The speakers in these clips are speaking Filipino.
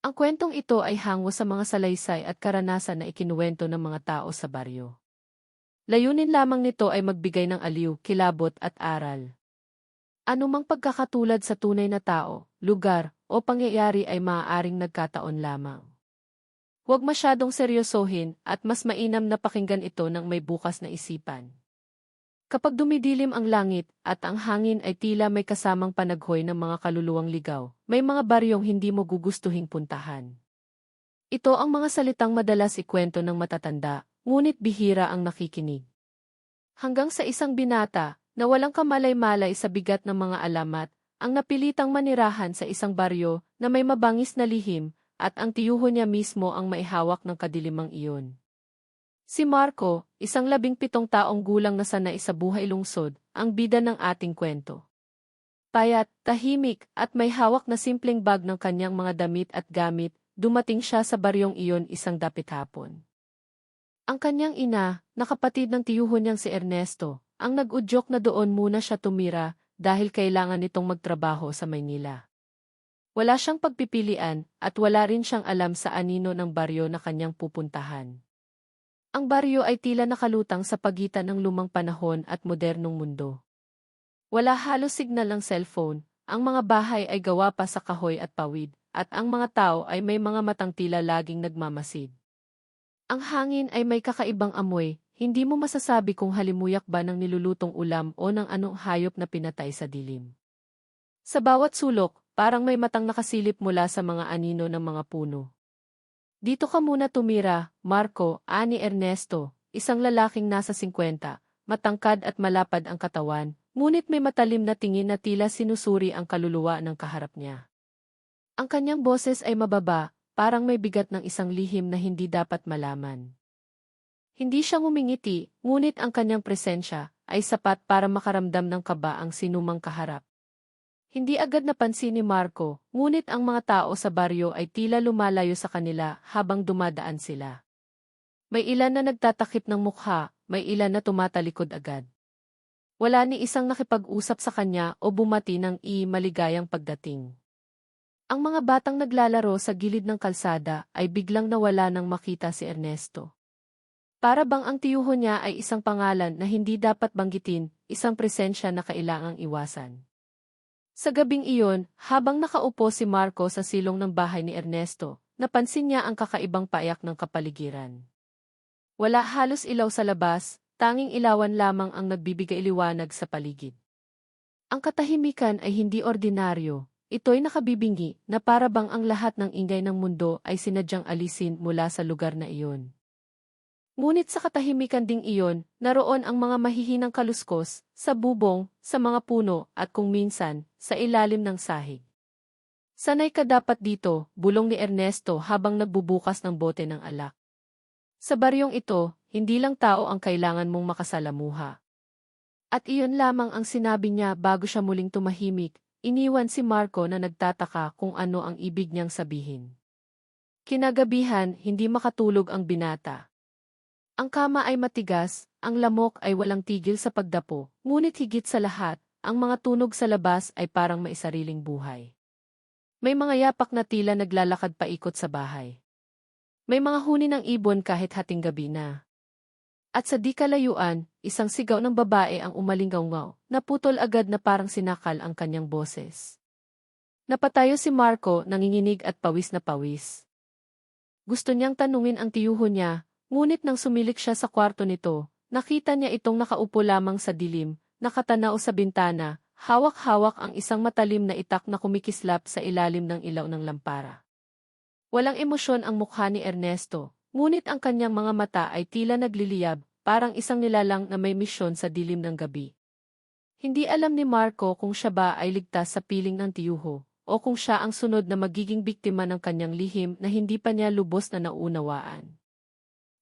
Ang kwentong ito ay hango sa mga salaysay at karanasan na ikinuwento ng mga tao sa baryo. Layunin lamang nito ay magbigay ng aliw, kilabot at aral. Anumang pagkakatulad sa tunay na tao, lugar, o pangyayari ay maaaring nagkataon lamang. Huwag masyadong seryosohin at mas mainam na pakinggan ito ng may bukas na isipan. Kapag dumidilim ang langit at ang hangin ay tila may kasamang panaghoy ng mga kaluluwang ligaw, may mga baryong hindi mo gugustuhing puntahan. Ito ang mga salitang madalas ikwento ng matatanda, ngunit bihira ang nakikinig. Hanggang sa isang binata, na walang kamalay-malay sa bigat ng mga alamat, ang napilitang manirahan sa isang baryo na may mabangis na lihim, at ang tiyuho niya mismo ang maihawak ng kadilimang iyon. Si Marco, isang 17 taong gulang na sanay sa buhay lungsod, ang bida ng ating kwento. Payat, tahimik, at may hawak na simpleng bag ng kanyang mga damit at gamit, dumating siya sa baryong iyon isang dapit hapon. Ang kanyang ina, na kapatid ng tiyuho niyang si Ernesto, ang nag-udyok na doon muna siya tumira dahil kailangan nitong magtrabaho sa Maynila. Wala siyang pagpipilian at wala rin siyang alam sa anino ng baryo na kanyang pupuntahan. Ang baryo ay tila nakalutang sa pagitan ng lumang panahon at modernong mundo. Wala halos signal ng cellphone, ang mga bahay ay gawa pa sa kahoy at pawid, at ang mga tao ay may mga matang tila laging nagmamasid. Ang hangin ay may kakaibang amoy, hindi mo masasabi kung halimuyak ba ng nilulutong ulam o ng anong hayop na pinatay sa dilim. Sa bawat sulok, parang may matang nakasilip mula sa mga anino ng mga puno. Dito ka muna tumira, Marco, ani Ernesto, isang lalaking nasa 50, matangkad at malapad ang katawan, ngunit may matalim na tingin na tila sinusuri ang kaluluwa ng kaharap niya. Ang kanyang boses ay mababa, parang may bigat ng isang lihim na hindi dapat malaman. Hindi siya ngumingiti, ngunit ang kanyang presensya ay sapat para makaramdam ng kaba ang sinumang kaharap. Hindi agad napansin ni Marco, ngunit ang mga tao sa baryo ay tila lumalayo sa kanila habang dumadaan sila. May ilan na nagtatakip ng mukha, may ilan na tumatalikod agad. Wala ni isang nakipag-usap sa kanya o bumati ng maligayang pagdating. Ang mga batang naglalaro sa gilid ng kalsada ay biglang nawala nang makita si Ernesto. Para bang ang tiyuho niya ay isang pangalan na hindi dapat banggitin, isang presensya na kailangang iwasan. Sa gabing iyon, habang nakaupo si Marco sa silong ng bahay ni Ernesto, napansin niya ang kakaibang payak ng kapaligiran. Wala halos ilaw sa labas, tanging ilawan lamang ang nagbibigay liwanag sa paligid. Ang katahimikan ay hindi ordinaryo, ito'y nakabibingi na para bang ang lahat ng ingay ng mundo ay sinadyang alisin mula sa lugar na iyon. Ngunit sa katahimikan ding iyon, naroon ang mga mahihinang kaluskos, sa bubong, sa mga puno, at kung minsan, sa ilalim ng sahig. Sanay ka dapat dito, bulong ni Ernesto habang nagbubukas ng bote ng alak. Sa baryong ito, hindi lang tao ang kailangan mong makasalamuha. At iyon lamang ang sinabi niya bago siya muling tumahimik, iniwan si Marco na nagtataka kung ano ang ibig niyang sabihin. Kinagabihan, hindi makatulog ang binata. Ang kama ay matigas, ang lamok ay walang tigil sa pagdapo, ngunit higit sa lahat, ang mga tunog sa labas ay parang may sariling buhay. May mga yapak na tila naglalakad paikot sa bahay. May mga huni ng ibon kahit hating gabi na. At sa di kalayuan, isang sigaw ng babae ang umalingaw-ngaw, naputol agad na parang sinakal ang kanyang boses. Napatayo si Marco, nanginginig at pawis na pawis. Gusto niyang tanungin ang tiyuho niya, ngunit nang sumilik siya sa kwarto nito, nakita niya itong nakaupo lamang sa dilim, nakatanaw sa bintana, hawak-hawak ang isang matalim na itak na kumikislap sa ilalim ng ilaw ng lampara. Walang emosyon ang mukha ni Ernesto, ngunit ang kanyang mga mata ay tila nagliliyab, parang isang nilalang na may misyon sa dilim ng gabi. Hindi alam ni Marco kung siya ba ay ligtas sa piling ng tiyuho, o kung siya ang sunod na magiging biktima ng kanyang lihim na hindi pa niya lubos na naunawaan.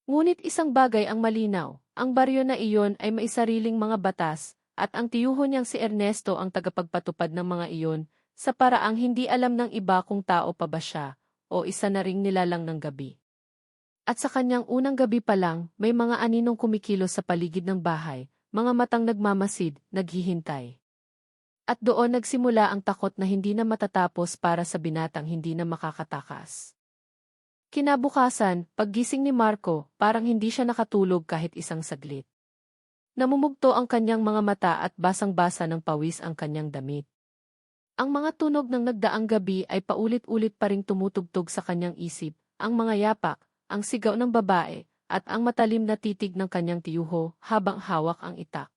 Ngunit isang bagay ang malinaw, ang baryo na iyon ay may sariling mga batas, at ang tiyuho niyang si Ernesto ang tagapagpatupad ng mga iyon, sa paraang hindi alam ng iba kung tao pa ba siya, o isa na ring nilalang ng gabi. At sa kanyang unang gabi pa lang, may mga aninong kumikilos sa paligid ng bahay, mga matang nagmamasid, naghihintay. At doon nagsimula ang takot na hindi na matatapos para sa binatang hindi na makakatakas. Kinabukasan, paggising ni Marco, parang hindi siya nakatulog kahit isang saglit. Namumugto ang kanyang mga mata at basang-basa ng pawis ang kanyang damit. Ang mga tunog ng nagdaang gabi ay paulit-ulit pa ring tumutugtog sa kanyang isip, ang mga yapak, ang sigaw ng babae, at ang matalim na titig ng kanyang tiyuho habang hawak ang itak.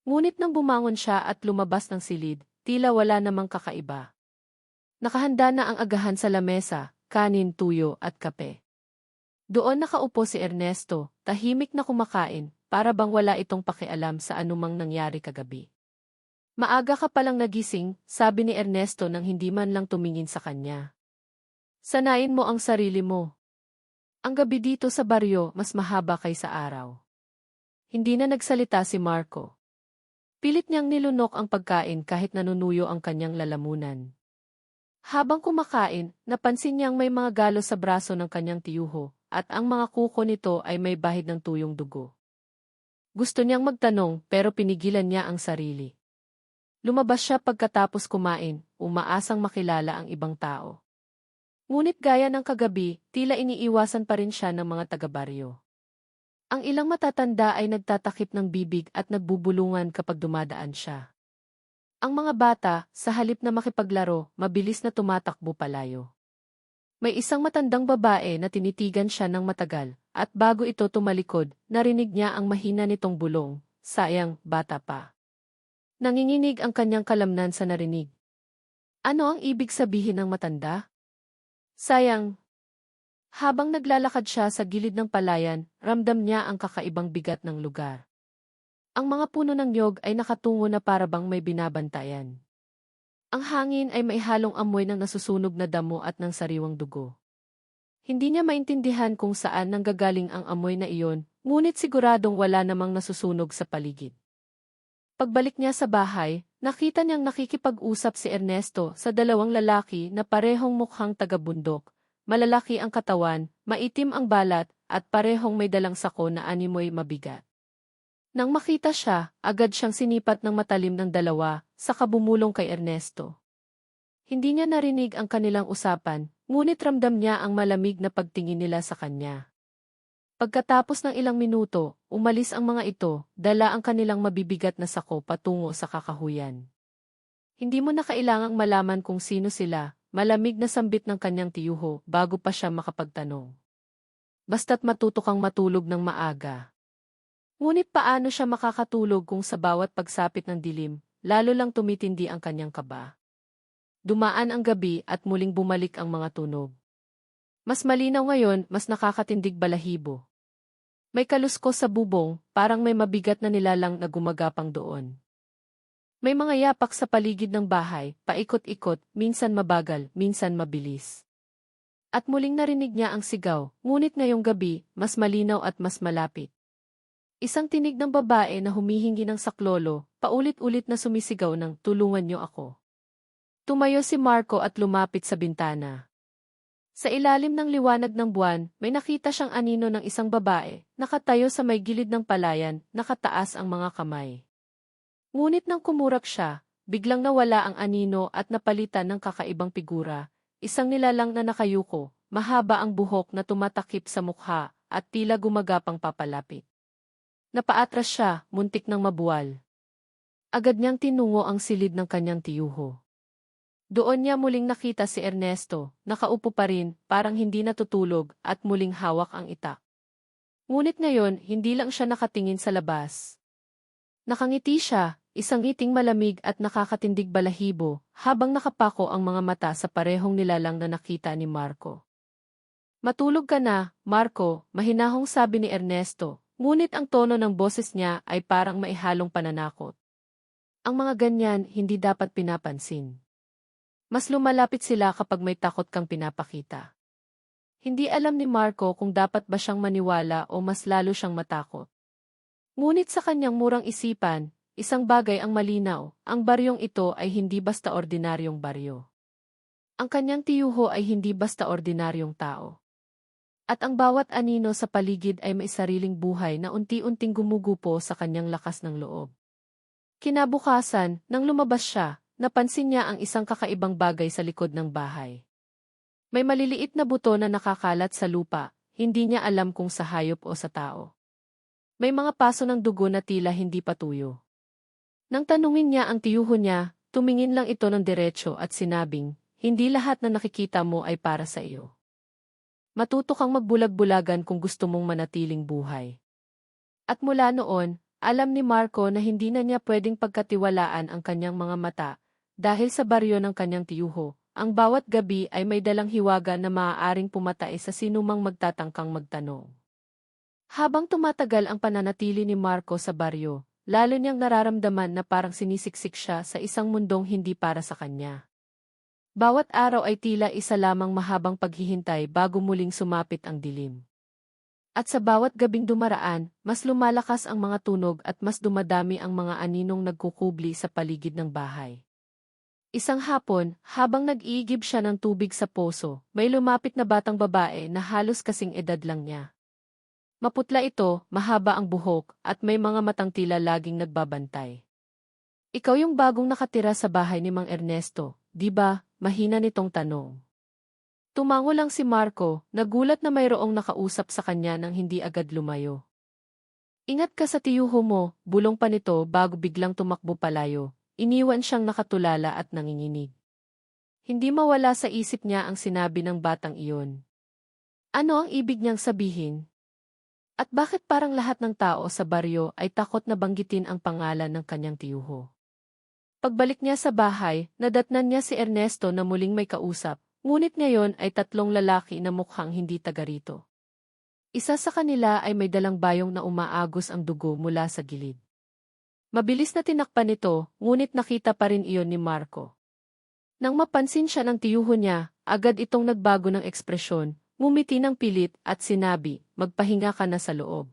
Ngunit nang bumangon siya at lumabas ng silid, tila wala namang kakaiba. Nakahanda na ang agahan sa lamesa, kanin, tuyo at kape. Doon nakaupo si Ernesto, tahimik na kumakain, para bang wala itong pakialam sa anumang nangyari kagabi. Maaga ka palang nagising, sabi ni Ernesto nang hindi man lang tumingin sa kanya. Sanayin mo ang sarili mo. Ang gabi dito sa baryo mas mahaba kaysa araw. Hindi na nagsalita si Marco. Pilit niyang nilunok ang pagkain kahit nanunuyo ang kanyang lalamunan. Habang kumakain, napansin niyang may mga galo sa braso ng kanyang tiyuho, at ang mga kuko nito ay may bahid ng tuyong dugo. Gusto niyang magtanong pero pinigilan niya ang sarili. Lumabas siya pagkatapos kumain, umaasang makilala ang ibang tao. Ngunit gaya ng kagabi, tila iniiwasan pa rin siya ng mga taga-baryo. Ang ilang matatanda ay nagtatakip ng bibig at nagbubulungan kapag dumadaan siya. Ang mga bata, sa halip na makipaglaro, mabilis na tumatakbo palayo. May isang matandang babae na tinitigan siya ng matagal, at bago ito tumalikod, narinig niya ang mahina nitong bulong, sayang, bata pa. Nanginginig ang kanyang kalamnan sa narinig. Ano ang ibig sabihin ng matanda? Sayang. Habang naglalakad siya sa gilid ng palayan, ramdam niya ang kakaibang bigat ng lugar. Ang mga puno ng niyog ay nakatungo na para bang may binabantayan. Ang hangin ay may halong amoy ng nasusunog na damo at ng sariwang dugo. Hindi niya maintindihan kung saan nanggagaling ang amoy na iyon, ngunit siguradong wala namang nasusunog sa paligid. Pagbalik niya sa bahay, nakita niyang nakikipag-usap si Ernesto sa dalawang lalaki na parehong mukhang taga-bundok. Malalaki ang katawan, maitim ang balat, at parehong may dalang sako na animoy mabigat. Nang makita siya, agad siyang sinipat ng matalim ng dalawa, saka bumulong kay Ernesto. Hindi niya narinig ang kanilang usapan, ngunit ramdam niya ang malamig na pagtingin nila sa kanya. Pagkatapos ng ilang minuto, umalis ang mga ito, dala ang kanilang mabibigat na sako patungo sa kakahuyan. Hindi mo na kailangang malaman kung sino sila, malamig na sambit ng kanyang tiyuho bago pa siya makapagtanong. Basta't matuto kang matulog ng maaga. Ngunit paano siya makakatulog kung sa bawat pagsapit ng dilim, lalo lang tumitindi ang kanyang kaba? Dumaan ang gabi at muling bumalik ang mga tunog. Mas malinaw ngayon, mas nakakatindig balahibo. May kaluskos sa bubong, parang may mabigat na nilalang na gumagapang doon. May mga yapak sa paligid ng bahay, paikot-ikot, minsan mabagal, minsan mabilis. At muling narinig niya ang sigaw, ngunit ngayong gabi, mas malinaw at mas malapit. Isang tinig ng babae na humihingi ng saklolo, paulit-ulit na sumisigaw ng, "Tulungan niyo ako." Tumayo si Marco at lumapit sa bintana. Sa ilalim ng liwanag ng buwan, may nakita siyang anino ng isang babae, nakatayo sa may gilid ng palayan, nakataas ang mga kamay. Ngunit nang kumurak siya, biglang nawala ang anino at napalitan ng kakaibang figura, isang nilalang na nakayuko, mahaba ang buhok na tumatakip sa mukha, at tila gumagapang papalapit. Napaatras siya, muntik ng mabuwal. Agad niyang tinungo ang silid ng kanyang tiyuho. Doon niya muling nakita si Ernesto, nakaupo pa rin, parang hindi natutulog, at muling hawak ang itak. Ngunit ngayon, hindi lang siya nakatingin sa labas. Nakangiti siya, isang ngiting malamig at nakakatindig balahibo, habang nakapako ang mga mata sa parehong nilalang na nakita ni Marco. "Matulog ka na, Marco," mahinahong sabi ni Ernesto, ngunit ang tono ng boses niya ay parang maihalong pananakot. Ang mga ganyan, hindi dapat pinapansin. Mas lumalapit sila kapag may takot kang pinapakita. Hindi alam ni Marco kung dapat ba siyang maniwala o mas lalo siyang matakot. Ngunit sa kanyang murang isipan, isang bagay ang malinaw, ang baryong ito ay hindi basta ordinaryong baryo. Ang kanyang tiyuho ay hindi basta ordinaryong tao. At ang bawat anino sa paligid ay may sariling buhay na unti-unting gumugupo sa kanyang lakas ng loob. Kinabukasan, nang lumabas siya, napansin niya ang isang kakaibang bagay sa likod ng bahay. May maliliit na buto na nakakalat sa lupa, hindi niya alam kung sa hayop o sa tao. May mga paso ng dugo na tila hindi patuyo. Nang tanungin niya ang tiyuho niya, tumingin lang ito ng diretso at sinabing, hindi lahat na nakikita mo ay para sa iyo. Matuto kang magbulag-bulagan kung gusto mong manatiling buhay. At mula noon, alam ni Marco na hindi na niya pwedeng pagkatiwalaan ang kanyang mga mata, dahil sa baryo ng kanyang tiyuho, ang bawat gabi ay may dalang hiwaga na maaaring pumatay sa sinumang magtatangkang magtanong. Habang tumatagal ang pananatili ni Marco sa baryo, lalo niyang nararamdaman na parang sinisiksik siya sa isang mundong hindi para sa kanya. Bawat araw ay tila isa lamang mahabang paghihintay bago muling sumapit ang dilim. At sa bawat gabing dumaraan, mas lumalakas ang mga tunog at mas dumadami ang mga aninong nagkukubli sa paligid ng bahay. Isang hapon, habang nag-iigib siya ng tubig sa poso, may lumapit na batang babae na halos kasing edad lang niya. Maputla ito, mahaba ang buhok, at may mga matang tila laging nagbabantay. Ikaw yung bagong nakatira sa bahay ni Mang Ernesto, di ba? Mahina nitong tanong. Tumango lang si Marco, nagulat na mayroong nakausap sa kanya nang hindi agad lumayo. Ingat ka sa tiyuho mo, bulong pa nito bago biglang tumakbo palayo. Iniwan siyang nakatulala at nanginginig. Hindi mawala sa isip niya ang sinabi ng batang iyon. Ano ang ibig niyang sabihin? At bakit parang lahat ng tao sa baryo ay takot na banggitin ang pangalan ng kanyang tiyuho? Pagbalik niya sa bahay, nadatnan niya si Ernesto na muling may kausap, ngunit ngayon ay tatlong lalaki na mukhang hindi taga rito. Isa sa kanila ay may dalang bayong na umaagos ang dugo mula sa gilid. Mabilis na tinakpan nito, ngunit nakita pa rin iyon ni Marco. Nang mapansin siya ng tiyuho niya, agad itong nagbago ng ekspresyon, ngumiti ng pilit at sinabi, magpahinga ka na sa loob.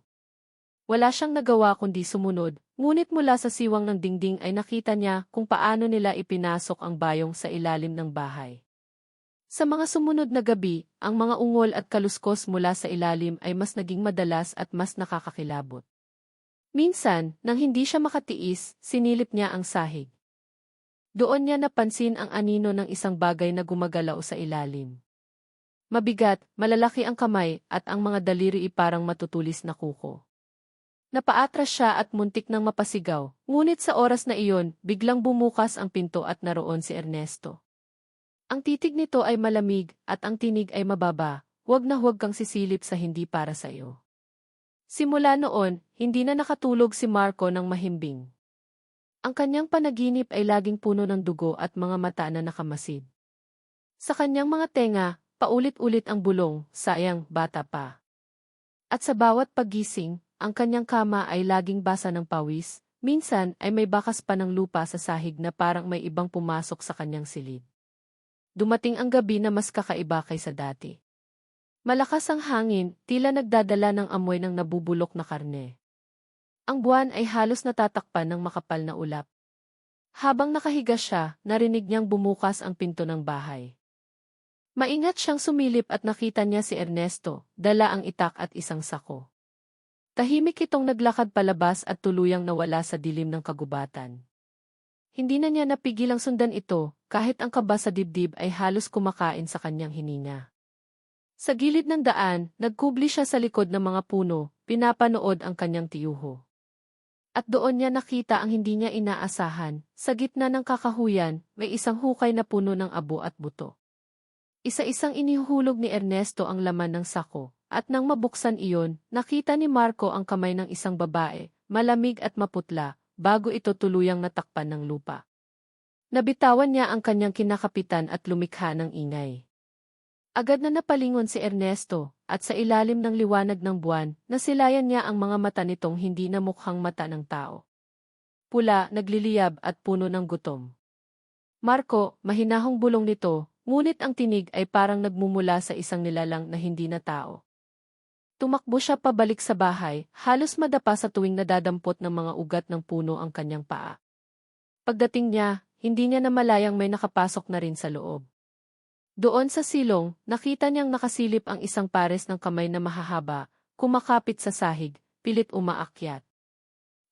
Wala siyang nagawa kundi sumunod, ngunit mula sa siwang ng dingding ay nakita niya kung paano nila ipinasok ang bayong sa ilalim ng bahay. Sa mga sumunod na gabi, ang mga ungol at kaluskos mula sa ilalim ay mas naging madalas at mas nakakakilabot. Minsan, nang hindi siya makatiis, sinilip niya ang sahig. Doon niya napansin ang anino ng isang bagay na gumagalaw sa ilalim. Mabigat, malalaki ang kamay, at ang mga daliri parang matutulis na kuko. Napaatras siya at muntik nang mapasigaw, ngunit sa oras na iyon, biglang bumukas ang pinto at naroon si Ernesto. Ang titig nito ay malamig, at ang tinig ay mababa, huwag na huwag kang sisilip sa hindi para sa iyo. Simula noon, hindi na nakatulog si Marco ng mahimbing. Ang kanyang panaginip ay laging puno ng dugo at mga mata na nakamasid. Sa kanyang mga tenga, paulit-ulit ang bulong, sayang, bata pa. At sa bawat paggising, ang kanyang kama ay laging basa ng pawis, minsan ay may bakas pa ng lupa sa sahig na parang may ibang pumasok sa kanyang silid. Dumating ang gabi na mas kakaiba kaysa dati. Malakas ang hangin, tila nagdadala ng amoy ng nabubulok na karne. Ang buwan ay halos natatakpan ng makapal na ulap. Habang nakahiga siya, narinig niyang bumukas ang pinto ng bahay. Maingat siyang sumilip at nakita niya si Ernesto, dala ang itak at isang sako. Tahimik itong naglakad palabas at tuluyang nawala sa dilim ng kagubatan. Hindi na niya napigil ang sundan ito, kahit ang kaba sa dibdib ay halos kumakain sa kanyang hininga. Sa gilid ng daan, nagkubli siya sa likod ng mga puno, pinapanood ang kanyang tiyuho. At doon niya nakita ang hindi niya inaasahan, sa gitna ng kakahuyan, may isang hukay na puno ng abo at buto. Isa-isang inihuhulog ni Ernesto ang laman ng sako, at nang mabuksan iyon, nakita ni Marco ang kamay ng isang babae, malamig at maputla, bago ito tuluyang natakpan ng lupa. Nabitawan niya ang kanyang kinakapitan at lumikha ng ingay. Agad na napalingon si Ernesto, at sa ilalim ng liwanag ng buwan, nasilayan niya ang mga mata nitong hindi na mukhang mata ng tao. Pula, nagliliyab at puno ng gutom. Marco, mahinahong bulong nito, ngunit ang tinig ay parang nagmumula sa isang nilalang na hindi na tao. Tumakbo siya pabalik sa bahay, halos madapa sa tuwing nadadampot ng mga ugat ng puno ang kanyang paa. Pagdating niya, hindi niya namalayang may nakapasok na rin sa loob. Doon sa silong, nakita niyang nakasilip ang isang pares ng kamay na mahahaba, kumakapit sa sahig, pilit umaakyat.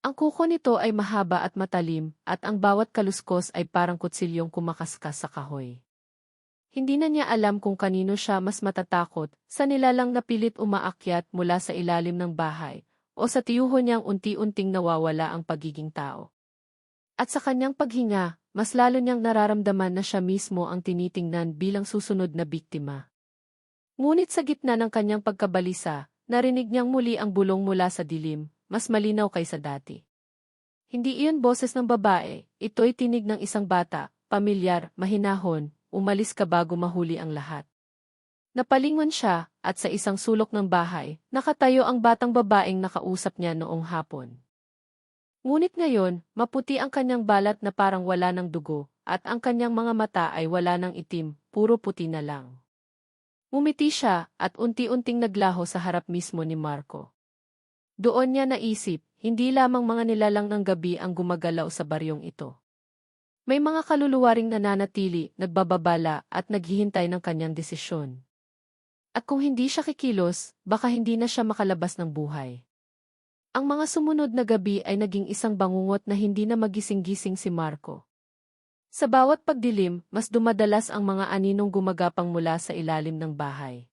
Ang kuko nito ay mahaba at matalim, at ang bawat kaluskos ay parang kutsilyong kumakaskas sa kahoy. Hindi na niya alam kung kanino siya mas matatakot, sa nilalang na pilit umaakyat mula sa ilalim ng bahay, o sa tiyuho niyang unti-unting nawawala ang pagiging tao. At sa kanyang paghinga, mas lalo niyang nararamdaman na siya mismo ang tinitingnan bilang susunod na biktima. Ngunit sa gitna ng kanyang pagkabalisa, narinig niyang muli ang bulong mula sa dilim, mas malinaw kaysa dati. Hindi iyon boses ng babae, ito'y tinig ng isang bata, pamilyar, mahinahon, umalis ka bago mahuli ang lahat. Napalingon siya, at sa isang sulok ng bahay, nakatayo ang batang babaeng nakausap niya noong hapon. Ngunit ngayon, maputi ang kanyang balat na parang wala ng dugo, at ang kanyang mga mata ay wala ng itim, puro puti na lang. Ngumiti siya, at unti-unting naglaho sa harap mismo ni Marco. Doon niya naisip, hindi lamang mga nilalang ng gabi ang gumagalaw sa baryong ito. May mga kaluluwa ring nananatili, nagbababala, at naghihintay ng kanyang desisyon. At kung hindi siya kikilos, baka hindi na siya makalabas ng buhay. Ang mga sumunod na gabi ay naging isang bangungot na hindi na magising-gising si Marco. Sa bawat pagdilim, mas dumadalas ang mga aninong gumagapang mula sa ilalim ng bahay.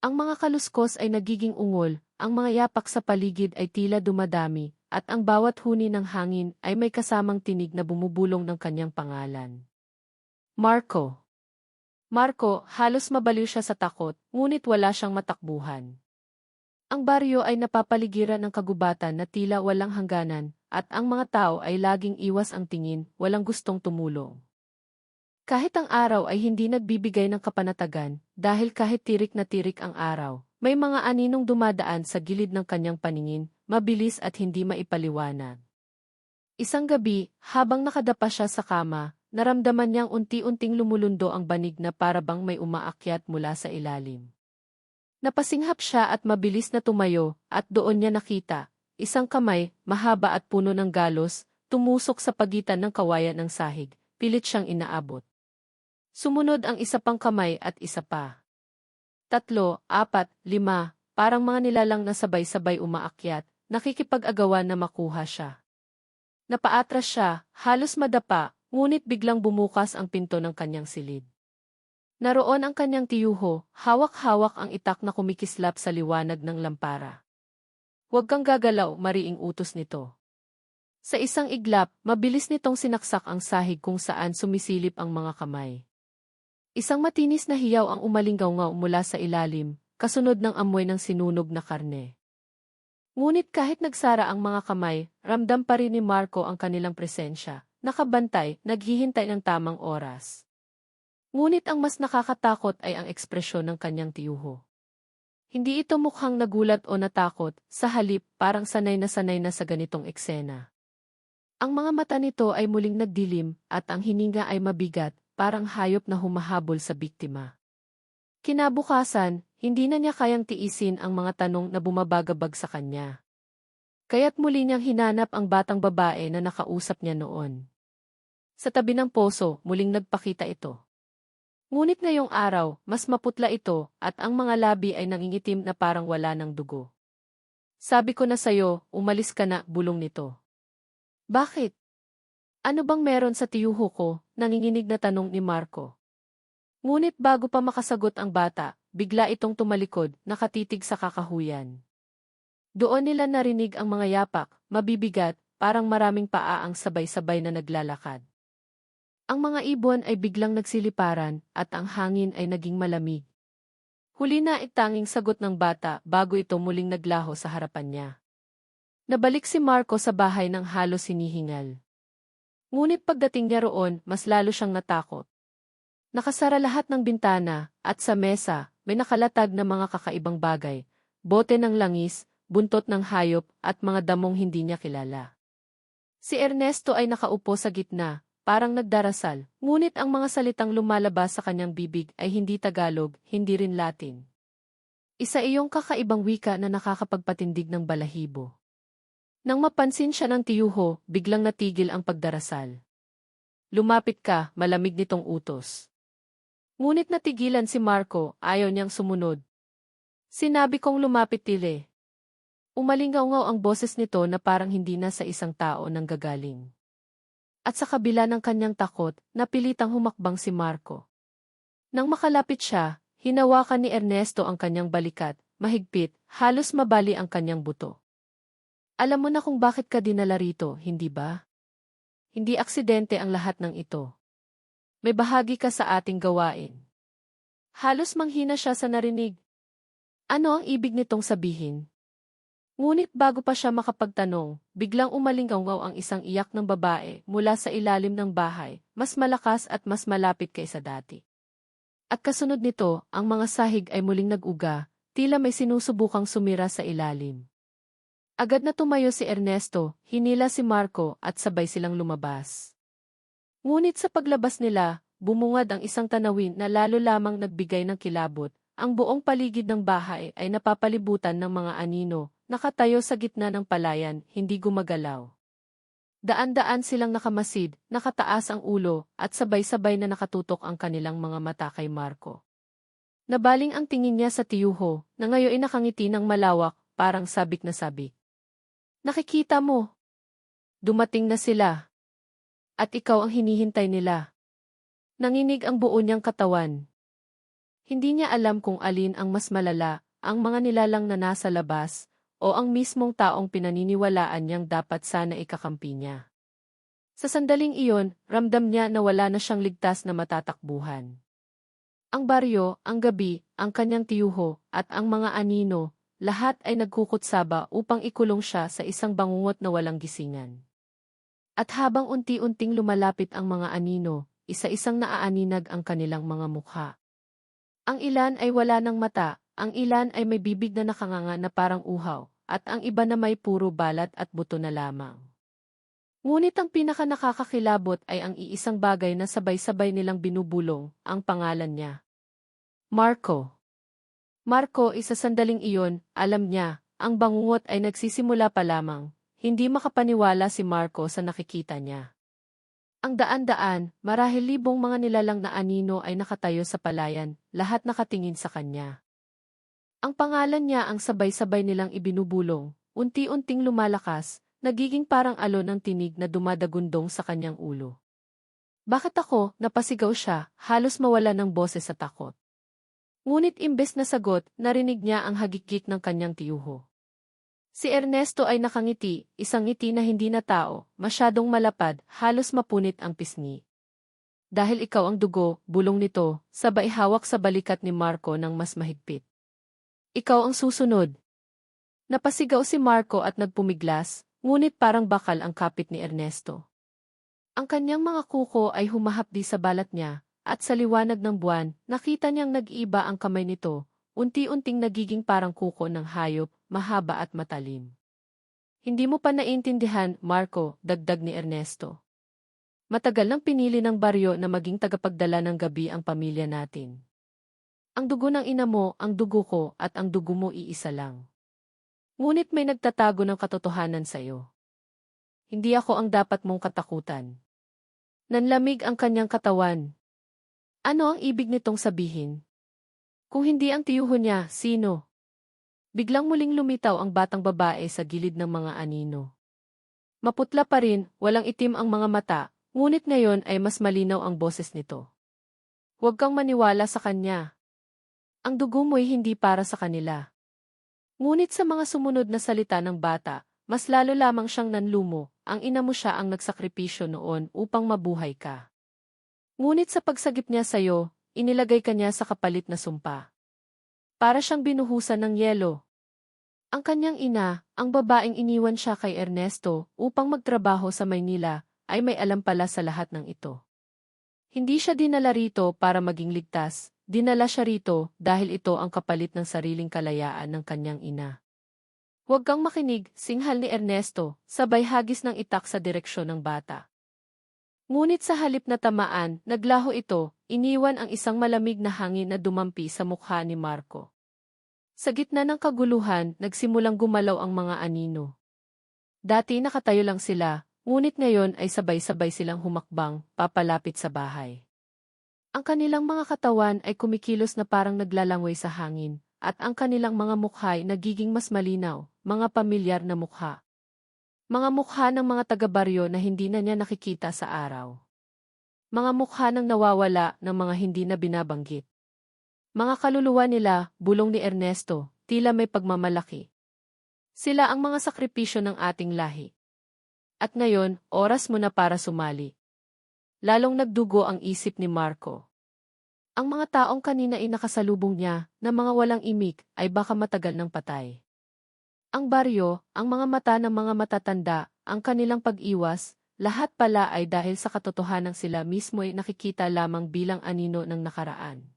Ang mga kaluskos ay nagiging ungol, ang mga yapak sa paligid ay tila dumadami, at ang bawat huni ng hangin ay may kasamang tinig na bumubulong ng kanyang pangalan. Marco. Marco, halos mabaliw siya sa takot, ngunit wala siyang matakbuhan. Ang baryo ay napapaligiran ng kagubatan na tila walang hangganan, at ang mga tao ay laging iwas ang tingin, walang gustong tumulong. Kahit ang araw ay hindi nagbibigay ng kapanatagan, dahil kahit tirik na tirik ang araw, may mga aninong dumadaan sa gilid ng kanyang paningin, mabilis at hindi maipaliwanag. Isang gabi, habang nakadapa siya sa kama, naramdaman niyang unti-unting lumulundo ang banig na parabang may umaakyat mula sa ilalim. Napasinghap siya at mabilis na tumayo, at doon niya nakita, isang kamay, mahaba at puno ng galos, tumusok sa pagitan ng kawayan ng sahig, pilit siyang inaabot. Sumunod ang isa pang kamay at isa pa. 3, 4, 5, parang mga nilalang na sabay-sabay umaakyat, nakikipag-agawan na makuha siya. Napaatras siya, halos madapa, ngunit biglang bumukas ang pinto ng kanyang silid. Naroon ang kanyang tiyuho, hawak-hawak ang itak na kumikislap sa liwanag ng lampara. "Huwag kang gagalaw," mariing utos nito. Sa isang iglap, mabilis nitong sinaksak ang sahig kung saan sumisilip ang mga kamay. Isang matinis na hiyaw ang umalinggaw-ngaw mula sa ilalim, kasunod ng amoy ng sinunog na karne. Ngunit kahit nagsara ang mga kamay, ramdam pa rin ni Marco ang kanilang presensya, nakabantay, naghihintay ng tamang oras. Ngunit ang mas nakakatakot ay ang ekspresyon ng kanyang tiyuho. Hindi ito mukhang nagulat o natakot, sa halip parang sanay na sa ganitong eksena. Ang mga mata nito ay muling nagdilim, at ang hininga ay mabigat, parang hayop na humahabol sa biktima. Kinabukasan, hindi na niya kayang tiisin ang mga tanong na bumabagabag sa kanya. Kaya't muli niyang hinanap ang batang babae na nakausap niya noon. Sa tabi ng poso, muling nagpakita ito. Ngunit ngayong araw, mas maputla ito, at ang mga labi ay nangingitim na parang wala ng dugo. "Sabi ko na sayo, umalis ka na," bulong nito. "Bakit? Ano bang meron sa tiyuho ko?" nanginginig na tanong ni Marco. Ngunit bago pa makasagot ang bata, bigla itong tumalikod, nakatitig sa kakahuyan. Doon nila narinig ang mga yapak, mabibigat, parang maraming paa ang sabay-sabay na naglalakad. Ang mga ibon ay biglang nagsiliparan, at ang hangin ay naging malamig. Huli na itanging sagot ng bata bago ito muling naglaho sa harapan niya. Nabalik si Marco sa bahay ng halos hinihingal. Ngunit pagdating niya roon, mas lalo siyang natakot. Nakasara lahat ng bintana, at sa mesa, may nakalatag na mga kakaibang bagay, bote ng langis, buntot ng hayop, at mga damong hindi niya kilala. Si Ernesto ay nakaupo sa gitna, parang nagdarasal, ngunit ang mga salitang lumalabas sa kanyang bibig ay hindi Tagalog, hindi rin Latin. Isa iyong kakaibang wika na nakakapagpatindig ng balahibo. Nang mapansin siya ng tiyuho, biglang natigil ang pagdarasal. "Lumapit ka," malamig nitong utos. Ngunit natigilan si Marco, ayaw niyang sumunod. "Sinabi kong lumapit, tile." Umalingaw ang boses nito na parang hindi na sa isang tao nanggagaling. At sa kabila ng kanyang takot, napilitang humakbang si Marco. Nang makalapit siya, hinawakan ni Ernesto ang kanyang balikat, mahigpit, halos mabali ang kanyang buto. Alam mo na kung bakit ka dinala rito, hindi ba? Hindi aksidente ang lahat ng ito. May bahagi ka sa ating gawain. Halos manghina siya sa narinig. Ano ang ibig nitong sabihin? Ngunit bago pa siya makapagtanong, biglang umalingaw ang isang iyak ng babae mula sa ilalim ng bahay, mas malakas at mas malapit kaysa dati. At kasunod nito, ang mga sahig ay muling nag-uga, tila may sinusubukang sumira sa ilalim. Agad na tumayo si Ernesto, hinila si Marco at sabay silang lumabas. Ngunit sa paglabas nila, bumungad ang isang tanawin na lalo lamang nagbigay ng kilabot. Ang buong paligid ng bahay ay napapalibutan ng mga anino, nakatayo sa gitna ng palayan, hindi gumagalaw. Daan-daan silang nakamasid, nakataas ang ulo, at sabay-sabay na nakatutok ang kanilang mga mata kay Marco. Nabaling ang tingin niya sa tiyuho, na ngayon ay nakangiti ng malawak, parang sabik na sabik. Nakikita mo. Dumating na sila. At ikaw ang hinihintay nila. Nanginig ang buo niyang katawan. Hindi niya alam kung alin ang mas malala, ang mga nilalang na nasa labas, o ang mismong taong pinaniniwalaan niyang dapat sana ikakampi niya. Sa sandaling iyon, ramdam niya na wala na siyang ligtas na matatakbuhan. Ang baryo, ang gabi, ang kanyang tiyuho, at ang mga anino, lahat ay nagkukutsaba upang ikulong siya sa isang bangungot na walang gisingan. At habang unti-unting lumalapit ang mga anino, isa-isang naaaninag ang kanilang mga mukha. Ang ilan ay wala ng mata, ang ilan ay may bibig na nakanganga na parang uhaw, at ang iba na may puro balat at buto na lamang. Ngunit ang pinaka-nakakakilabot ay ang iisang bagay na sabay-sabay nilang binubulong, ang pangalan niya. Marco. Marco, isa sandaling iyon, alam niya, ang bangungot ay nagsisimula pa lamang, hindi makapaniwala si Marco sa nakikita niya. Ang daan-daan, marahil libong mga nilalang na anino ay nakatayo sa palayan, lahat nakatingin sa kanya. Ang pangalan niya ang sabay-sabay nilang ibinubulong, unti-unting lumalakas, nagiging parang alon ng tinig na dumadagundong sa kanyang ulo. Bakit ako? Napasigaw siya, halos mawala ng boses sa takot. Ngunit imbes na sagot, narinig niya ang hagikik ng kanyang tiyuho. Si Ernesto ay nakangiti, isang ngiti na hindi na tao, masyadong malapad, halos mapunit ang pisngi. Dahil ikaw ang dugo, bulong nito, sabay hawak sa balikat ni Marco ng mas mahigpit. Ikaw ang susunod. Napasigaw si Marco at nagpumiglas, ngunit parang bakal ang kapit ni Ernesto. Ang kanyang mga kuko ay humahapdi sa balat niya, at sa liwanag ng buwan, nakita niyang nag-iba ang kamay nito, unti-unting nagiging parang kuko ng hayop, mahaba at matalim. Hindi mo pa naiintindihan, Marco, dagdag ni Ernesto. Matagal nang pinili ng baryo na maging tagapagdala ng gabi ang pamilya natin. Ang dugo ng ina mo, ang dugo ko, at ang dugo mo iisa lang. Ngunit may nagtatago ng katotohanan sa iyo. Hindi ako ang dapat mong katakutan. Nanlamig ang kanyang katawan. Ano ang ibig nitong sabihin? Kung hindi ang tiyuho niya, sino? Biglang muling lumitaw ang batang babae sa gilid ng mga anino. Maputla pa rin, walang itim ang mga mata, ngunit ngayon ay mas malinaw ang boses nito. Huwag kang maniwala sa kanya. Ang dugo mo'y hindi para sa kanila. Ngunit sa mga sumunod na salita ng bata, mas lalo lamang siyang nanlumo, ang ina mo siya ang nagsakripisyo noon upang mabuhay ka. Ngunit sa pagsagip niya sa'yo, inilagay ka niya sa kapalit na sumpa. Para siyang binuhusan ng yelo. Ang kanyang ina, ang babaeng iniwan siya kay Ernesto upang magtrabaho sa Maynila, ay may alam pala sa lahat ng ito. Hindi siya dinala rito para maging ligtas, dinala siya rito dahil ito ang kapalit ng sariling kalayaan ng kanyang ina. Huwag kang makinig, singhal ni Ernesto, sabay hagis ng itak sa direksyon ng bata. Ngunit sa halip na tamaan, naglaho ito, iniwan ang isang malamig na hangin na dumampi sa mukha ni Marco. Sa gitna ng kaguluhan, nagsimulang gumalaw ang mga anino. Dati nakatayo lang sila, ngunit ngayon ay sabay-sabay silang humakbang, papalapit sa bahay. Ang kanilang mga katawan ay kumikilos na parang naglalangoy sa hangin, at ang kanilang mga mukha ay nagiging mas malinaw, mga pamilyar na mukha. Mga mukha ng mga taga-baryo na hindi na niya nakikita sa araw. Mga mukha ng nawawala ng mga hindi na binabanggit. Mga kaluluwa nila, bulong ni Ernesto, tila may pagmamalaki. Sila ang mga sakripisyo ng ating lahi. At ngayon, oras mo na para sumali. Lalong nagdugo ang isip ni Marco. Ang mga taong kanina ay nakasalubong niya na mga walang imik ay baka matagal ng patay. Ang baryo, ang mga mata ng mga matatanda, ang kanilang pag-iwas, lahat pala ay dahil sa katotohanang sila mismo ay nakikita lamang bilang anino ng nakaraan.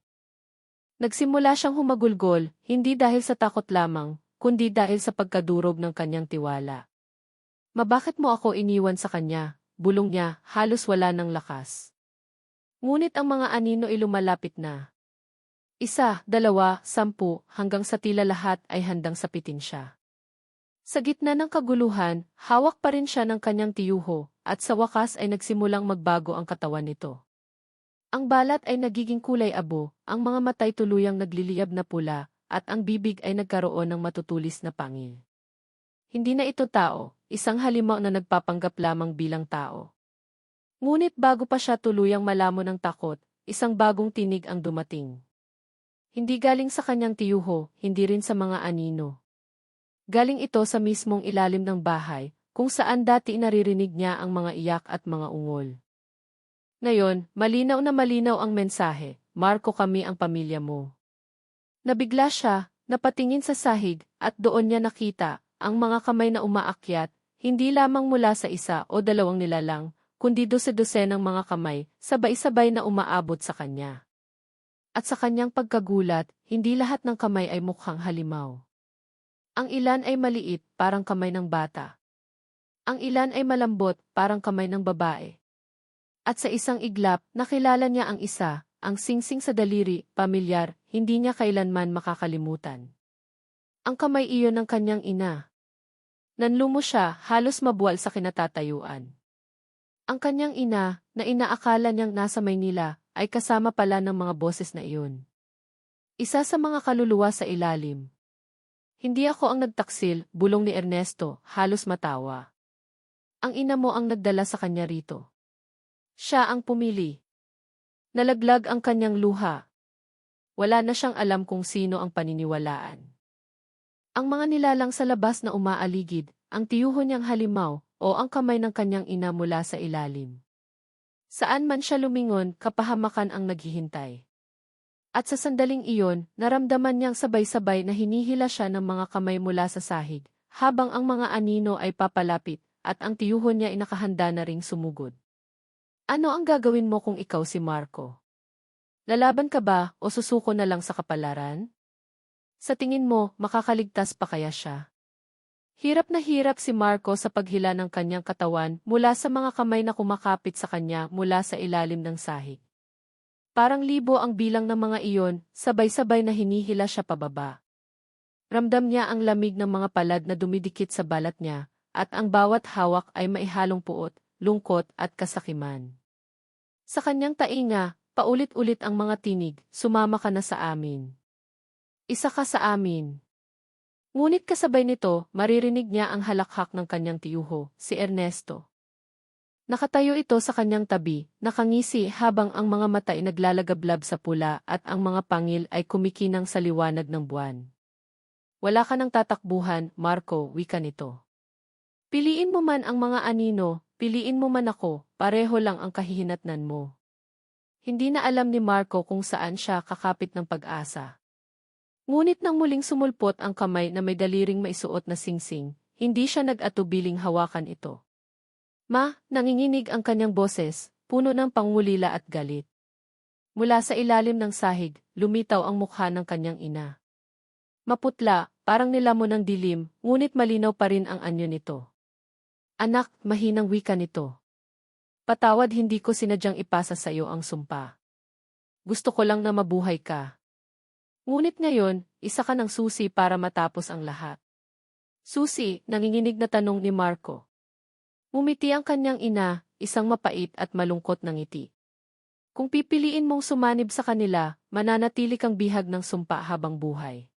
Nagsimula siyang humagulgol, hindi dahil sa takot lamang, kundi dahil sa pagkadurog ng kanyang tiwala. Mabakit mo ako iniwan sa kanya? Bulong niya, halos wala ng lakas. Ngunit ang mga anino ay lumalapit na. 1, 2, 10, hanggang sa tila lahat ay handang sapitin siya. Sa gitna ng kaguluhan, hawak pa rin siya ng kanyang tiyuho, at sa wakas ay nagsimulang magbago ang katawan nito. Ang balat ay nagiging kulay abo, ang mga matay tuluyang nagliliyab na pula, at ang bibig ay nagkaroon ng matutulis na pangil. Hindi na ito tao, isang halimaw na nagpapanggap lamang bilang tao. Ngunit bago pa siya tuluyang malamon ng takot, isang bagong tinig ang dumating. Hindi galing sa kanyang tiyuho, hindi rin sa mga anino. Galing ito sa mismong ilalim ng bahay, kung saan dati naririnig niya ang mga iyak at mga ungol. Ngayon, malinaw na malinaw ang mensahe, Marco, kami ang pamilya mo. Nabigla siya, napatingin sa sahig, at doon niya nakita ang mga kamay na umaakyat, hindi lamang mula sa isa o dalawang nilalang, kundi dose-dosenang mga kamay, sabay-sabay na umaabot sa kanya. At sa kanyang pagkagulat, hindi lahat ng kamay ay mukhang halimaw. Ang ilan ay maliit, parang kamay ng bata. Ang ilan ay malambot, parang kamay ng babae. At sa isang iglap, nakilala niya ang isa, ang singsing sa daliri, pamilyar, hindi niya kailanman makakalimutan. Ang kamay iyon ng kanyang ina. Nanlumo siya, halos mabuwal sa kinatatayuan. Ang kanyang ina, na inaakala niyang nasa Maynila, ay kasama pala ng mga boses na iyon. Isa sa mga kaluluwa sa ilalim. Hindi ako ang nagtaksil, bulong ni Ernesto, halos matawa. Ang ina mo ang nagdala sa kanya rito. Siya ang pumili. Nalaglag ang kanyang luha. Wala na siyang alam kung sino ang paniniwalaan. Ang mga nilalang sa labas na umaaligid, ang tiyuho niyang halimaw, o ang kamay ng kanyang ina mula sa ilalim. Saan man siya lumingon, kapahamakan ang naghihintay. At sa sandaling iyon, naramdaman niyang sabay-sabay na hinihila siya ng mga kamay mula sa sahig, habang ang mga anino ay papalapit, at ang tiyuho niya ay nakahanda na ring sumugod. Ano ang gagawin mo kung ikaw si Marco? Lalaban ka ba o susuko na lang sa kapalaran? Sa tingin mo, makakaligtas pa kaya siya? Hirap na hirap si Marco sa paghila ng kanyang katawan mula sa mga kamay na kumakapit sa kanya mula sa ilalim ng sahig. Parang libo ang bilang ng mga iyon, sabay-sabay na hinihila siya pababa. Ramdam niya ang lamig ng mga palad na dumidikit sa balat niya, at ang bawat hawak ay maihalong puot, lungkot at kasakiman. Sa kanyang tainga, paulit-ulit ang mga tinig, sumama ka na sa amin. Isa ka sa amin. Ngunit kasabay nito, maririnig niya ang halakhak ng kanyang tiyuho, si Ernesto. Nakatayo ito sa kanyang tabi, nakangisi habang ang mga mata ay naglalagablab sa pula at ang mga pangil ay kumikinang sa liwanag ng buwan. Wala ka ng tatakbuhan, Marco, wika nito. Piliin mo man ang mga anino, piliin mo man ako, pareho lang ang kahihinatnan mo. Hindi na alam ni Marco kung saan siya kakapit ng pag-asa. Ngunit nang muling sumulpot ang kamay na may daliring maisuot na singsing, hindi siya nag-atubiling hawakan ito. Ma, nanginginig ang kanyang boses, puno ng pangulila at galit. Mula sa ilalim ng sahig, lumitaw ang mukha ng kanyang ina. Maputla, parang nilamon ng dilim, ngunit malinaw pa rin ang anyo nito. Anak, mahinang wika nito. Patawad, hindi ko sinadyang ipasa sa iyo ang sumpa. Gusto ko lang na mabuhay ka. Ngunit ngayon, isa ka ng susi para matapos ang lahat. Susi, nanginginig na tanong ni Marco. Ngumiti ang kanyang ina, isang mapait at malungkot na ngiti. Kung pipiliin mong sumanib sa kanila, mananatili kang bihag ng sumpa habang buhay.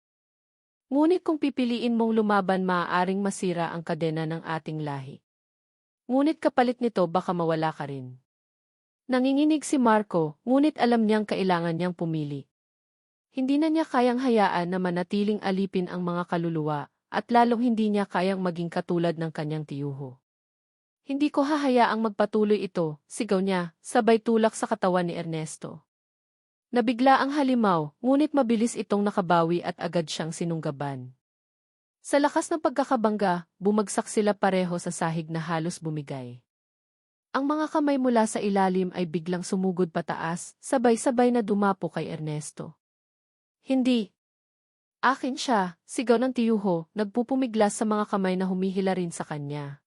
Ngunit kung pipiliin mong lumaban maaaring masira ang kadena ng ating lahi. Ngunit kapalit nito baka mawala ka rin. Nanginginig si Marco, ngunit alam niyang kailangan niyang pumili. Hindi na niya kayang hayaan na manatiling alipin ang mga kaluluwa, at lalong hindi niya kayang maging katulad ng kanyang tiyuho. Hindi ko hahayaang magpatuloy ito, sigaw niya, sabay tulak sa katawan ni Ernesto. Nabigla ang halimaw, ngunit mabilis itong nakabawi at agad siyang sinunggaban. Sa lakas ng pagkakabangga, bumagsak sila pareho sa sahig na halos bumigay. Ang mga kamay mula sa ilalim ay biglang sumugod pataas, sabay-sabay na dumapo kay Ernesto. Hindi. Akin siya, sigaw ng tiyuho, nagpupumiglas sa mga kamay na humihila rin sa kanya.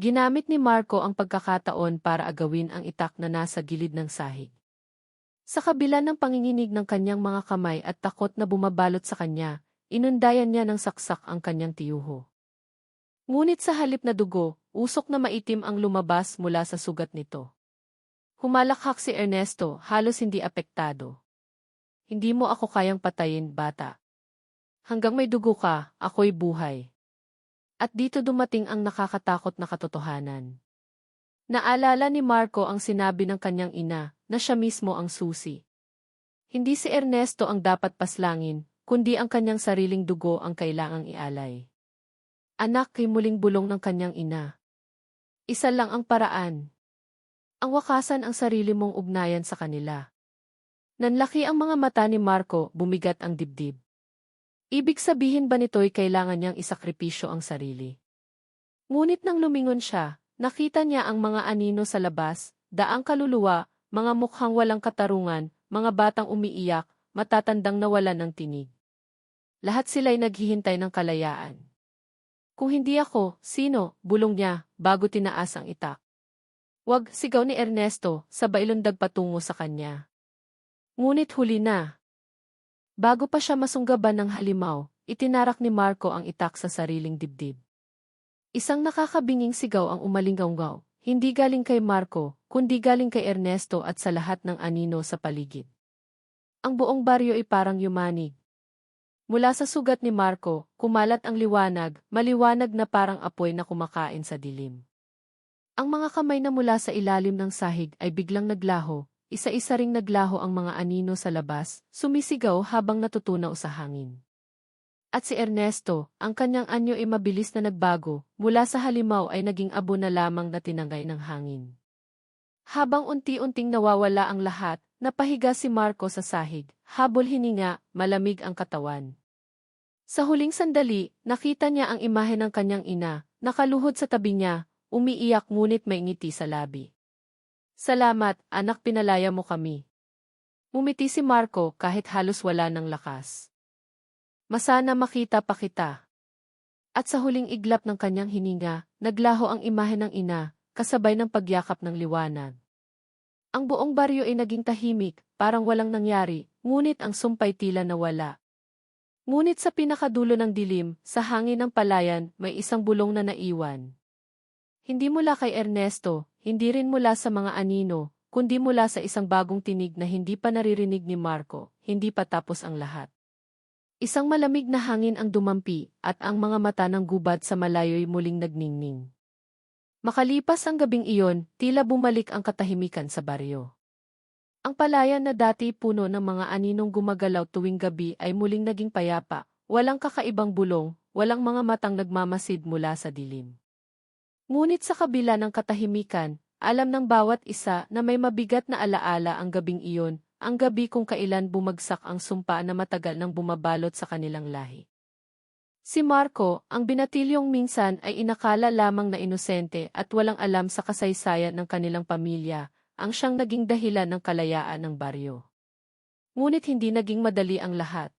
Ginamit ni Marco ang pagkakataon para agawin ang itak na nasa gilid ng sahig. Sa kabila ng panginginig ng kanyang mga kamay at takot na bumabalot sa kanya, inundayan niya ng saksak ang kanyang tiyuho. Ngunit sa halip na dugo, usok na maitim ang lumabas mula sa sugat nito. Humalakhak si Ernesto, halos hindi apektado. Hindi mo ako kayang patayin, bata. Hanggang may dugo ka, ako'y buhay. At dito dumating ang nakakatakot na katotohanan. Naalala ni Marco ang sinabi ng kanyang ina, na siya mismo ang susi. Hindi si Ernesto ang dapat paslangin, kundi ang kanyang sariling dugo ang kailangang ialay. Anak, kay muling bulong ng kanyang ina. Isa lang ang paraan. Ang wakasan ang sarili mong ugnayan sa kanila. Nanlaki ang mga mata ni Marco, bumigat ang dibdib. Ibig sabihin ba nito'y kailangan niyang isakripisyo ang sarili? Ngunit nang lumingon siya, nakita niya ang mga anino sa labas, daang kaluluwa, mga mukhang walang katarungan, mga batang umiiyak, matatandang nawalan ng tinig. Lahat sila'y naghihintay ng kalayaan. Kung hindi ako, sino? Bulong niya, bago tinaas ang itak. Wag, sigaw ni Ernesto, sabay lundag patungo sa kanya. Ngunit huli na. Bago pa siya masunggaban ng halimaw, itinarak ni Marco ang itak sa sariling dibdib. Isang nakakabinging sigaw ang umalinggaw-ngaw, hindi galing kay Marco, kundi galing kay Ernesto at sa lahat ng anino sa paligid. Ang buong baryo ay parang yumanig. Mula sa sugat ni Marco, kumalat ang liwanag, maliwanag na parang apoy na kumakain sa dilim. Ang mga kamay na mula sa ilalim ng sahig ay biglang naglaho, isa-isa ring naglaho ang mga anino sa labas, sumisigaw habang natutunaw sa hangin. At si Ernesto, ang kanyang anyo ay mabilis na nagbago, mula sa halimaw ay naging abo na lamang na tinangay ng hangin. Habang unti-unting nawawala ang lahat, napahiga si Marco sa sahig, habol hininga, malamig ang katawan. Sa huling sandali, nakita niya ang imahe ng kanyang ina, nakaluhod sa tabi niya, umiiyak ngunit may ngiti sa labi. Salamat, anak, pinalaya mo kami. Ngumiti si Marco kahit halos wala ng lakas. Masana makita pa kita. At sa huling iglap ng kanyang hininga, naglaho ang imahe ng ina, kasabay ng pagyakap ng liwanag. Ang buong baryo ay naging tahimik, parang walang nangyari, ngunit ang sumpay tila nawala. Ngunit sa pinakadulo ng dilim, sa hangin ng palayan, may isang bulong na naiwan. Hindi mula kay Ernesto, hindi rin mula sa mga anino, kundi mula sa isang bagong tinig na hindi pa naririnig ni Marco, hindi pa tapos ang lahat. Isang malamig na hangin ang dumampi, at ang mga mata ng gubad sa malayo'y muling nagningning. Makalipas ang gabing iyon, tila bumalik ang katahimikan sa baryo. Ang palayan na dati puno ng mga aninong gumagalaw tuwing gabi ay muling naging payapa, walang kakaibang bulong, walang mga matang nagmamasid mula sa dilim. Ngunit sa kabila ng katahimikan, alam ng bawat isa na may mabigat na alaala ang gabing iyon, ang gabi kung kailan bumagsak ang sumpa na matagal nang bumabalot sa kanilang lahi. Si Marco, ang binatilyong minsan ay inakala lamang na inosente at walang alam sa kasaysayan ng kanilang pamilya, ang siyang naging dahilan ng kalayaan ng baryo. Ngunit hindi naging madali ang lahat.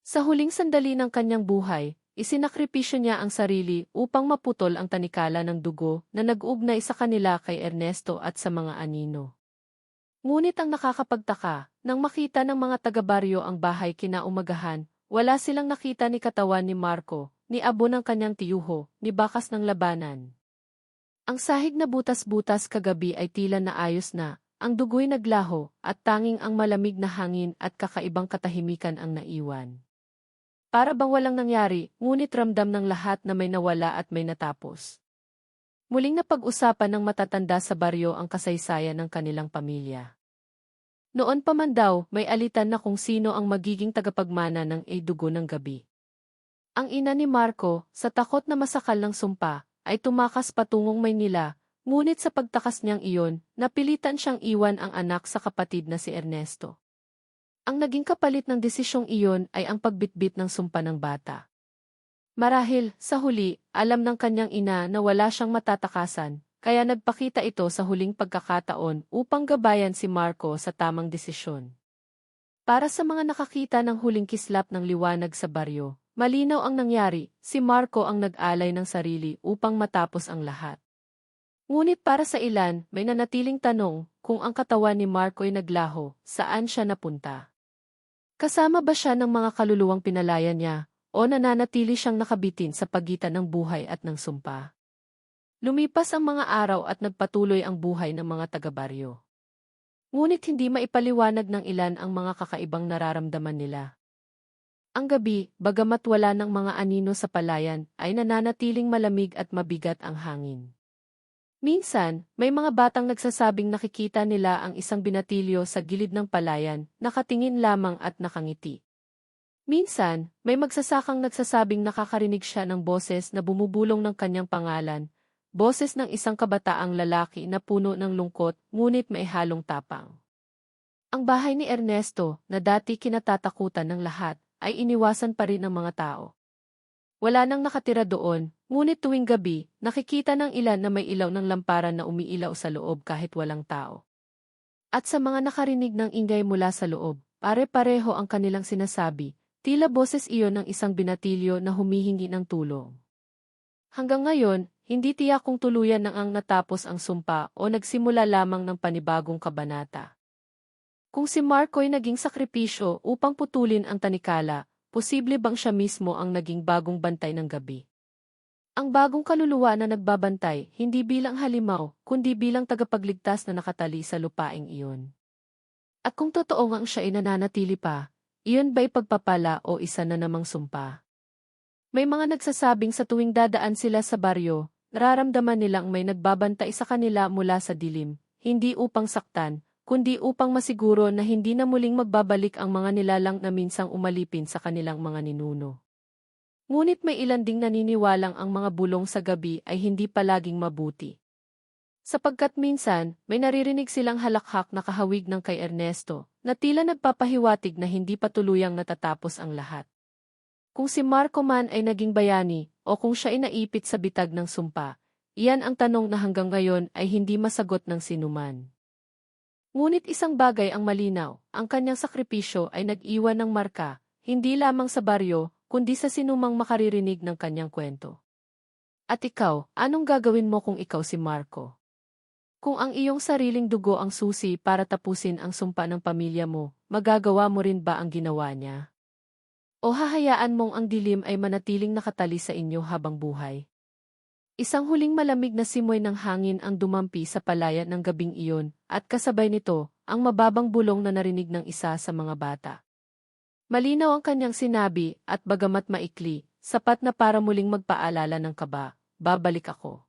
Sa huling sandali ng kanyang buhay, isinakripisyo niya ang sarili upang maputol ang tanikala ng dugo na nag-ugnay sa kanila kay Ernesto at sa mga anino. Ngunit ang nakakapagtaka, nang makita ng mga taga-baryo ang bahay kinaumagahan, wala silang nakita ni katawan ni Marco, ni abo ng kanyang tiyuho, ni bakas ng labanan. Ang sahig na butas-butas kagabi ay tila naayos na, ang dugo'y naglaho, at tanging ang malamig na hangin at kakaibang katahimikan ang naiwan. para bang walang nangyari, ngunit ramdam ng lahat na may nawala at may natapos. Muling napag-usapan ng matatanda sa baryo ang kasaysayan ng kanilang pamilya. Noon pa man daw, may alitan na kung sino ang magiging tagapagmana ng dugo ng gabi. Ang ina ni Marco, sa takot na masakal ng sumpa, ay tumakas patungong Maynila, ngunit sa pagtakas niyang iyon, napilitan siyang iwan ang anak sa kapatid na si Ernesto. Ang naging kapalit ng desisyong iyon ay ang pagbitbit ng sumpa ng bata. Marahil, sa huli, alam ng kanyang ina na wala siyang matatakasan, kaya nagpakita ito sa huling pagkakataon upang gabayan si Marco sa tamang desisyon. Para sa mga nakakita ng huling kislap ng liwanag sa baryo, malinaw ang nangyari, si Marco ang nag-alay ng sarili upang matapos ang lahat. Ngunit para sa ilan, may nanatiling tanong, kung ang katawan ni Marco ay naglaho, saan siya napunta? Kasama ba siya ng mga kaluluwang pinalaya niya, o nananatili siyang nakabitin sa pagitan ng buhay at ng sumpa? Lumipas ang mga araw at nagpatuloy ang buhay ng mga taga-baryo. Ngunit hindi maipaliwanag ng ilan ang mga kakaibang nararamdaman nila. Ang gabi, bagamat wala ng mga anino sa palayan, ay nananatiling malamig at mabigat ang hangin. Minsan, may mga batang nagsasabing nakikita nila ang isang binatilyo sa gilid ng palayan, nakatingin lamang at nakangiti. Minsan, may magsasakang nagsasabing nakakarinig siya ng boses na bumubulong ng kanyang pangalan, boses ng isang kabataang lalaki na puno ng lungkot, ngunit may halong tapang. Ang bahay ni Ernesto, na dati kinatatakutan ng lahat, ay iniwasan pa rin ng mga tao. Wala nang nakatira doon, ngunit tuwing gabi, nakikita ng ilan na may ilaw ng lamparan na umiilaw sa loob kahit walang tao. At sa mga nakarinig ng ingay mula sa loob, pare-pareho ang kanilang sinasabi, tila boses iyon ng isang binatilyo na humihingi ng tulong. Hanggang ngayon, hindi tiyak kung tuluyan nang ang natapos ang sumpa o nagsimula lamang ng panibagong kabanata. Kung si Marco ay naging sakripisyo upang putulin ang tanikala, posible bang siya mismo ang naging bagong bantay ng gabi? Ang bagong kaluluwa na nagbabantay, hindi bilang halimaw, kundi bilang tagapagligtas na nakatali sa lupaing iyon. At kung totoo ngang siya ay nananatili pa, iyon ba'y pagpapala o isa na namang sumpa? May mga nagsasabing sa tuwing dadaan sila sa baryo, nararamdaman nilang may nagbabantay sa kanila mula sa dilim, hindi upang saktan, kundi upang masiguro na hindi na muling magbabalik ang mga nilalang na minsang umalipin sa kanilang mga ninuno. Ngunit may ilan ding naniniwalang ang mga bulong sa gabi ay hindi palaging mabuti. Sapagkat minsan, may naririnig silang halakhak na kahawig ng kay Ernesto, na tila nagpapahiwatig na hindi pa tuluyang natatapos ang lahat. Kung si Marco man ay naging bayani, o kung siya ay naipit sa bitag ng sumpa, iyan ang tanong na hanggang ngayon ay hindi masagot ng sinuman. Ngunit isang bagay ang malinaw, ang kanyang sakripisyo ay nag-iwan ng marka, hindi lamang sa baryo, kundi sa sinumang makaririnig ng kanyang kwento. At ikaw, anong gagawin mo kung ikaw si Marco? Kung ang iyong sariling dugo ang susi para tapusin ang sumpa ng pamilya mo, magagawa mo rin ba ang ginawa niya? O hahayaan mong ang dilim ay manatiling nakatali sa inyo habang buhay? Isang huling malamig na simoy ng hangin ang dumampi sa palayan ng gabing iyon, at kasabay nito, ang mababang bulong na narinig ng isa sa mga bata. Malinaw ang kanyang sinabi, at bagamat maikli, sapat na para muling magpaalala ng kaba, babalik ako.